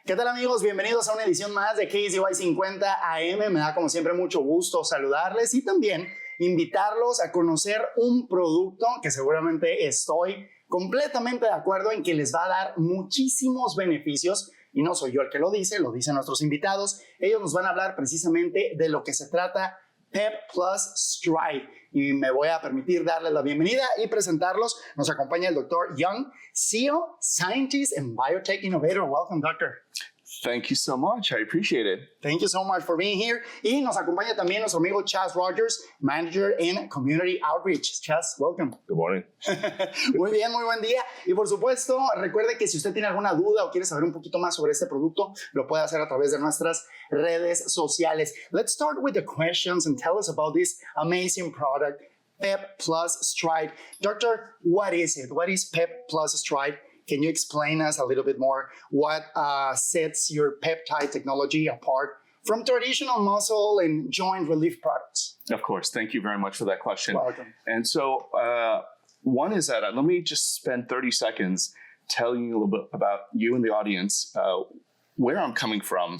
¿Qué tal amigos? Bienvenidos a una edición más de KCY 50 AM. Me da como siempre mucho gusto saludarles y también invitarlos a conocer un producto que seguramente estoy completamente de acuerdo en que les va a dar muchísimos beneficios. Y no soy yo el que lo dicen nuestros invitados. Ellos nos van a hablar precisamente de lo que se trata Pep Plus Stride. Y me voy a permitir darles la bienvenida y presentarlos. Nos acompaña el Dr. Young, CEO, Scientist, and Biotech Innovator. Welcome, Doctor. Thank you so much. I appreciate it. Thank you so much for being here. Y nos acompaña también nuestro amigo Chas Rodgers, Manager in Community Outreach. Chas, welcome. Good morning. Muy bien, muy buen día. Y por supuesto, recuerde que si usted tiene alguna duda o quiere saber un poquito más sobre este producto, lo puede hacer a través de nuestras redes sociales. Let's start with the questions and tell us about this amazing product, Pep Plus Stride. Doctor, what is it? What is Pep Plus Stride? Can you explain us a little bit more what sets your peptide technology apart from traditional muscle and joint relief products? Of course. Thank you very much for that question. Welcome. And so one is that let me just spend 30 seconds telling you a little bit about you and the audience, where I'm coming from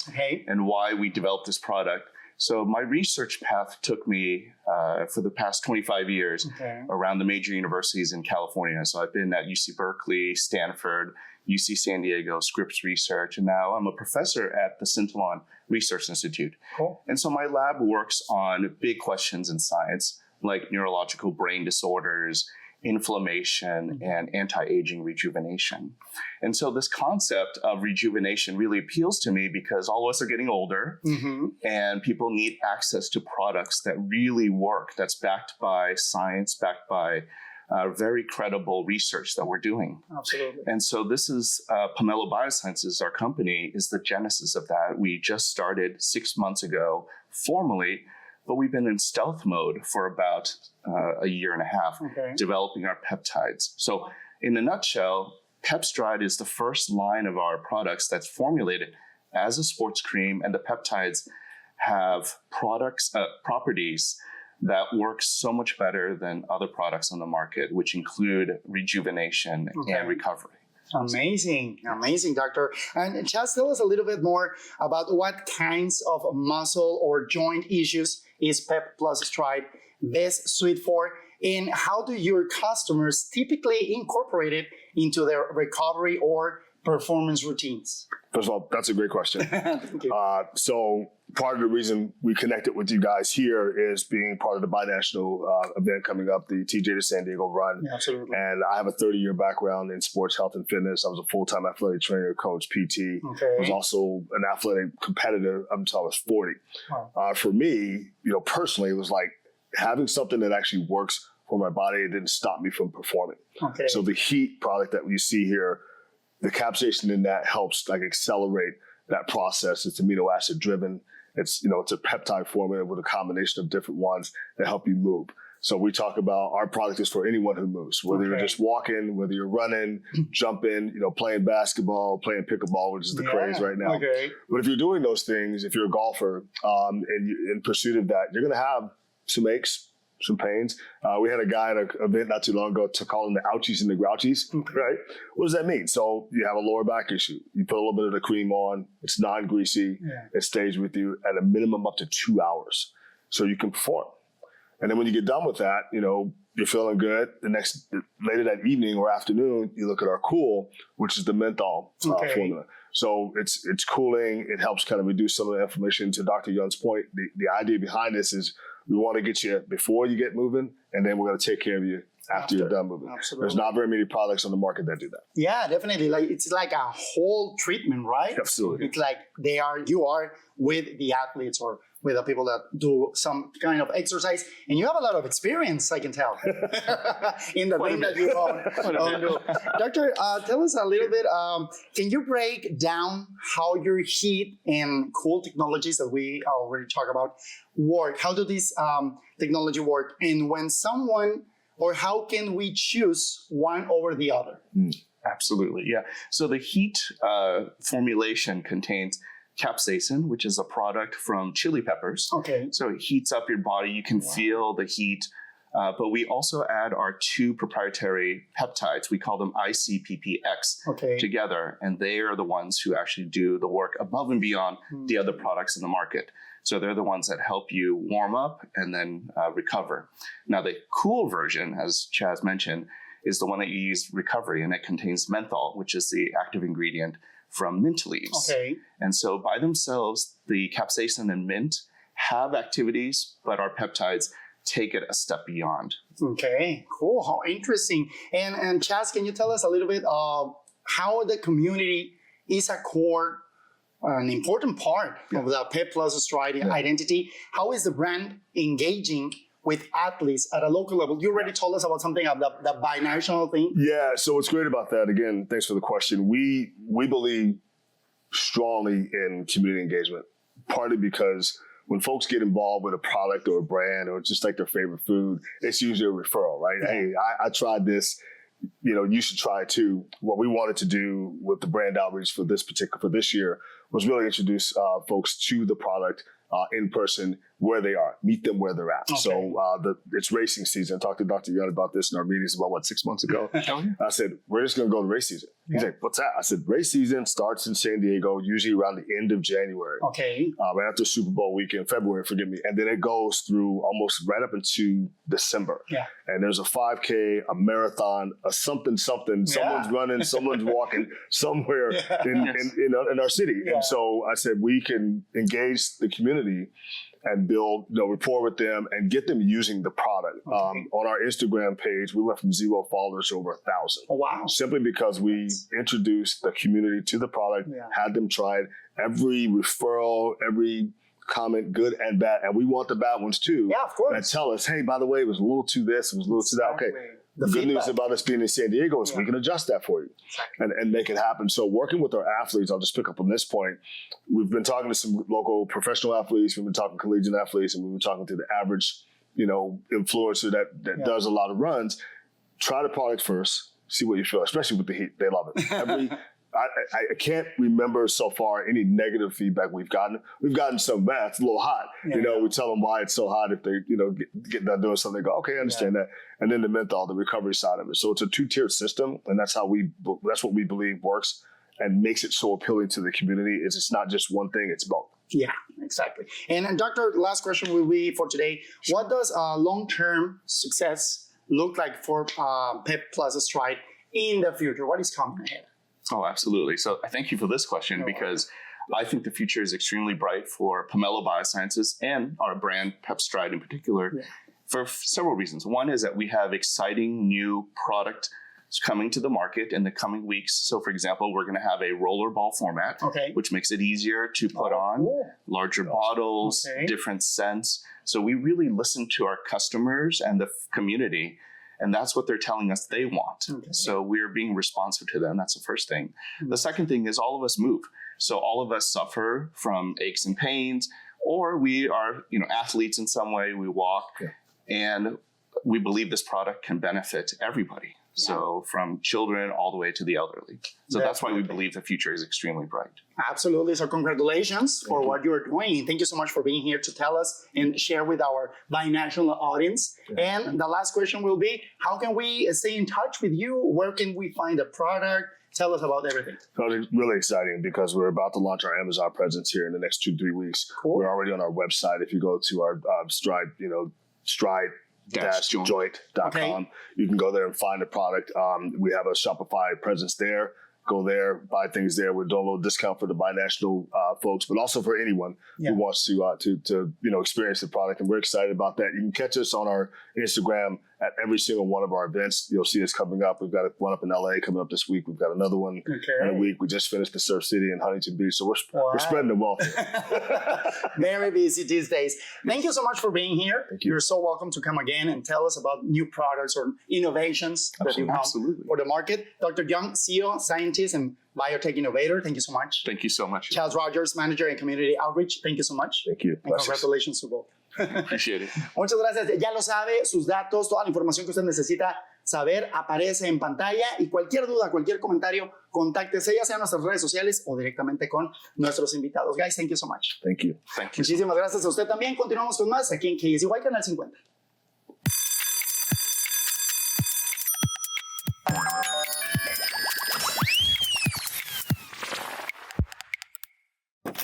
and why we developed this product. So my research path took me for the past 25 years around the major universities in California. So I've been at UC Berkeley, Stanford, UC San Diego, Scripps Research, and now I'm a professor at the Scintillon Research Institute. Cool. And so my lab works on big questions in science, like neurological brain disorders, inflammation, and anti-aging rejuvenation. And so this concept of rejuvenation really appeals to me because all of us are getting older and people need access to products that really work, that's backed by science, backed by very credible research that we're doing. Absolutely. And so this is Pomelo Biosciences, our company, is the genesis of that. We just started 6 months ago formally, but we've been in stealth mode for about a year and a half, developing our peptides. So in a nutshell, Pep+Stryde is the first line of our products that's formulated as a sports cream, and the peptides have properties that work so much better than other products on the market, which include rejuvenation and recovery. Amazing, amazing, Doctor. And just tell us a little bit more about what kinds of muscle or joint issues is Pep Plus Stride best suited for, and how do your customers typically incorporate it into their recovery or performance routines? First of all, that's a great question. Thank you. So part of the reason we connected with you guys here is being part of the binational event coming up, the TJ to San Diego run. Yeah, absolutely. And I have a 30-year background in sports health and fitness. I was a full-time athletic trainer, coach, PT. I was also an athletic competitor up until I was 40. Wow. For me, personally, it was like having something that actually works for my body. It didn't stop me from performing. So the heat product that we see here, the capsaicin in that helps accelerate that process. It's amino acid driven. It's a peptide formula with a combination of different ones that help you move. So we talk about our product is for anyone who moves, whether you're just walking, whether you're running, jumping, playing basketball, playing pickleball, which is the craze right now. But if you're doing those things, if you're a golfer and you're in pursuit of that, you're going to have some aches, some pains. We had a guy at an event not too long ago to call them the ouchies and the grouchies, right? What does that mean? So you have a lower back issue. You put a little bit of the cream on. It's non-greasy. It stays with you at a minimum up to 2 hours so you can perform. And then when you get done with that, you're feeling good. Later that evening or afternoon, you look at our Cool, which is the menthol formula. So it's cooling. It helps kind of reduce some of the inflammation. To Dr. Young's point, the idea behind this is we want to get you before you get moving, and then we're going to take care of you after you're done moving. Absolutely. There's not very many products on the market that do that. Yeah, definitely. It's like a whole treatment, right? Absolutely. It's like you are with the athletes or with the people that do some kind of exercise, and you have a lot of experience, I can tell, in the thing that you own. Doctor, tell us a little bit, can you break down how your heat and cool technologies that we already talked about work? How do these technology work? And when someone, or how can we choose one over the other? Absolutely, yeah. So the heat formulation contains capsaicin, which is a product from chili peppers. Okay. So it heats up your body. You can feel the heat But we also add our 2 proprietary peptides. We call them ICPPX together, and they are the ones who actually do the work above and beyond the other products in the market. So they're the ones that help you warm up and then recover. Now, the cool version, as Chas mentioned, is the one that you use recovery, and it contains menthol, which is the active ingredient from mint leaves. And so by themselves, the capsaicin and mint have activities, but our peptides take it a step beyond. Okay, cool. How interesting. And Chas, can you tell us a little bit of how the community is a core, an important part of the Pep Plus Stride identity? How is the brand engaging with athletes at a local level? You already told us about something of the binational thing. Yeah, so what's great about that, again, thanks for the question. We believe strongly in community engagement, partly because when folks get involved with a product or a brand or just like their favorite food, it's usually a referral, right? Hey, I tried this, you should try it too. What we wanted to do with the brand outreach for this year was really introduce folks to the product in person where they are, meet them where they're at. So it's racing season. I talked to Dr. Young about this in our meetings about 6 months ago. I said, we're just going to go to race season. He's like, what's that? I said, race season starts in San Diego, usually around the end of January. Right after Super Bowl weekend, February, forgive me. And then it goes through almost right up into December. And there's a 5K, a marathon, a something. Someone's running, someone's walking somewhere in our city. And so I said, we can engage the community and build rapport with them and get them using the product. On our Instagram page, we went from 0 followers to over 1,000. Oh, wow. Simply because we introduced the community to the product, had them try it. Every referral, every comment, good and bad. And we want the bad ones too. Yeah, of course. And tell us, hey, by the way, it was a little too this, it was a little too that. Okay. The good news about us being in San Diego is we can adjust that for you and make it happen. So working with our athletes, I'll just pick up on this point. We've been talking to some local professional athletes. We've been talking to collegiate athletes, and we've been talking to the average, influencer that does a lot of runs. Try the product first, see what you feel, especially with the heat. They love it. I can't remember so far any negative feedback we've gotten. We've gotten some bad. It's a little hot. We tell them why it's so hot. If they, get done doing something, they go, okay, I understand that. And then the menthol, the recovery side of it. So it's a 2-tiered system, and that's what we believe works and makes it so appealing to the community. It's not just one thing; it's both. Yeah, exactly. And Doctor, last question will be for today. What does long-term success look like for Pep Plus Stride in the future? What is coming ahead? Oh, absolutely. So I thank you for this question because I think the future is extremely bright for Pomelo Biosciences and our brand Pep+Stryde in particular for several reasons. One is that we have exciting new product coming to the market in the coming weeks. So for example, we're going to have a roller ball format, which makes it easier to put on, larger bottles, different scents. So we really listen to our customers and the community, and that's what they're telling us they want. So we're being responsive to them. That's the first thing. The second thing is all of us move. So all of us suffer from aches and pains, or we are, athletes in some way. We walk, and we believe this product can benefit everybody. So from children all the way to the elderly. So that's why we believe the future is extremely bright. Absolutely. So congratulations for what you're doing. Thank you so much for being here to tell us and share with our binational audience. And the last question will be, how can we stay in touch with you? Where can we find the product? Tell us about everything. So it's really exciting because we're about to launch our Amazon presence here in the next 2-3 weeks. We're already on our website. If you go to our Stride, Stride-joint.com. You can go there and find the product. We have a Shopify presence there. Go there, buy things there. We're doing a little discount for the binational folks, but also for anyone who wants to experience the product. And we're excited about that. You can catch us on our Instagram at every single one of our events. You'll see us coming up. We've got one up in LA coming up this week. We've got another one in a week. We just finished the Surf City in Huntington Beach. So we're spreading the wealth. Very busy these days. Thank you so much for being here. You're so welcome to come again and tell us about new products or innovations that you have for the market. Dr. Young, CEO, scientist, and biotech innovator. Thank you so much. Thank you so much. Chas Rodgers, manager and community outreach. Thank you so much. Thank you. And congratulations to both. Appreciate it. Muchas gracias. Ya lo sabe, sus datos, toda la información que usted necesita saber aparece en pantalla, y cualquier duda, cualquier comentario, contáctese ya sea en nuestras redes sociales o directamente con nuestros invitados. Guys, thank you so much. Thank you. Muchísimas gracias a usted también. Continuamos con más aquí en KSY Canal 50. Bye.